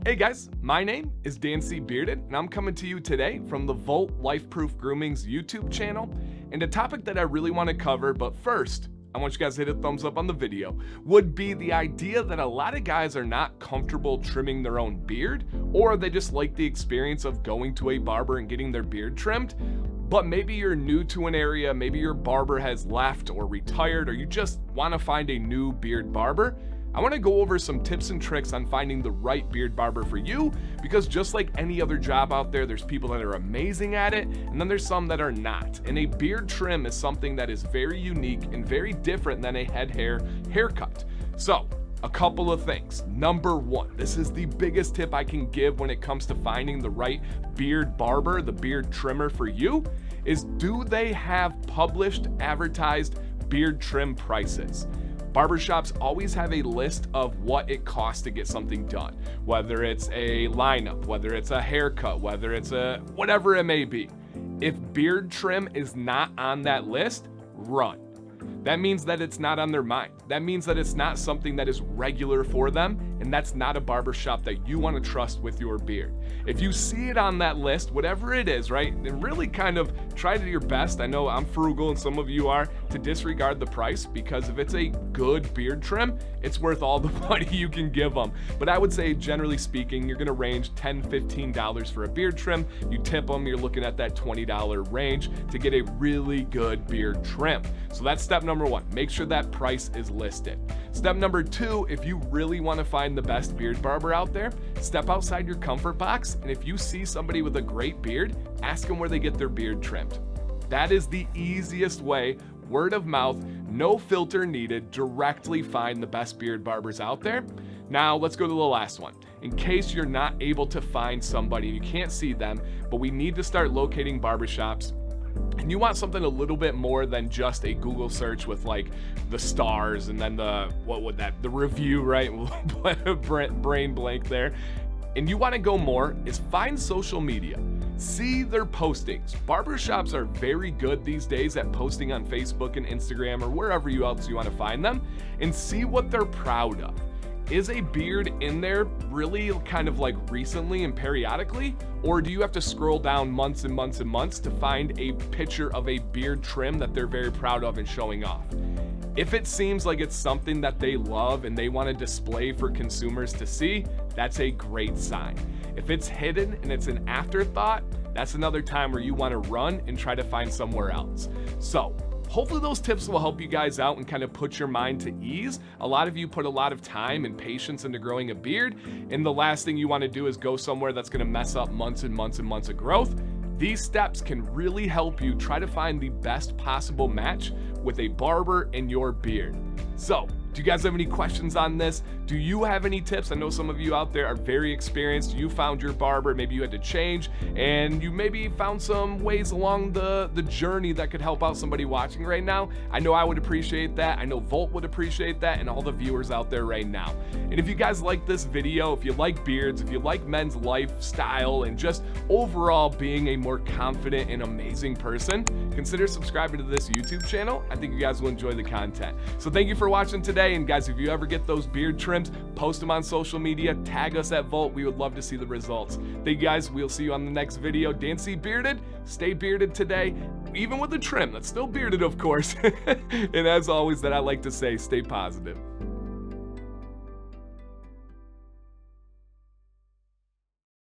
Hey guys, my name is Dan C. Bearded, and I'm coming to you today from the Volt Life-Proof Grooming's YouTube channel, and a topic that I really want to cover, but first, I want you guys to hit a thumbs up on the video, would be the idea that a lot of guys are not comfortable trimming their own beard, or they just like the experience of going to a barber and getting their beard trimmed. But maybe you're new to an area, maybe your barber has left or retired, or you just want to find a new beard barber. I want to go over some tips and tricks on finding the right beard barber for you, because just like any other job out there, there's people that are amazing at it, and then there's some that are not. And a beard trim is something that is very unique and very different than a head hair haircut. So, a couple of things. Number one, this is the biggest tip I can give when it comes to finding the right beard barber, the beard trimmer for you, is do they have published, advertised beard trim prices? Barbershops always have a list of what it costs to get something done, whether it's a lineup, whether it's a haircut, whether it's a whatever it may be. If beard trim is not on that list, run. That means that it's not on their mind. That means that it's not something that is regular for them, and that's not a barbershop that you want to trust with your beard. If you see it on that list, whatever it is, right, then really kind of try to do your best. I know I'm frugal and some of you are, to disregard the price, because if it's a good beard trim, it's worth all the money you can give them. But I would say, generally speaking, you're going to range $10, $15 for a beard trim. You tip them, you're looking at that $20 range to get a really good beard trim. So that's step number one. Make sure that price is listed. Step number two, if you really want to find the best beard barber out there, step outside your comfort box, and if you see somebody with a great beard, ask them where they get their beard trimmed. That is the easiest way, word of mouth, no filter needed, directly find the best beard barbers out there. Now let's go to the last one. In case you're not able to find somebody, you can't see them, but we need to start locating barbershops, and you want something a little bit more than just a Google search with like the stars and then the review, right? Brain blank there. And you want to go more is find social media. See their postings. Barbershops are very good these days at posting on Facebook and Instagram or wherever else you want to find them, and see what they're proud of. Is a beard in there really kind of like recently and periodically? Or do you have to scroll down months and months and months to find a picture of a beard trim that they're very proud of and showing off? If it seems like it's something that they love and they want to display for consumers to see, that's a great sign. If it's hidden and it's an afterthought, that's another time where you want to run and try to find somewhere else. So, hopefully those tips will help you guys out and kind of put your mind to ease. A lot of you put a lot of time and patience into growing a beard, and the last thing you want to do is go somewhere that's going to mess up months and months and months of growth. These steps can really help you try to find the best possible match with a barber and your beard. So, do you guys have any questions on this? Do you have any tips? I know some of you out there are very experienced. You found your barber, maybe you had to change, and you maybe found some ways along the journey that could help out somebody watching right now. I know I would appreciate that. I know Volt would appreciate that, and all the viewers out there right now. And if you guys like this video, if you like beards, if you like men's lifestyle, and just overall being a more confident and amazing person, consider subscribing to this YouTube channel. I think you guys will enjoy the content. So thank you for watching today. And guys, if you ever get those beard trims, post them on social media, tag us at Volt. We would love to see the results. Thank you guys. We'll see you on the next video. Dan C. Bearded, stay bearded today, even with the trim. That's still bearded, of course. And as always, that I like to say, stay positive.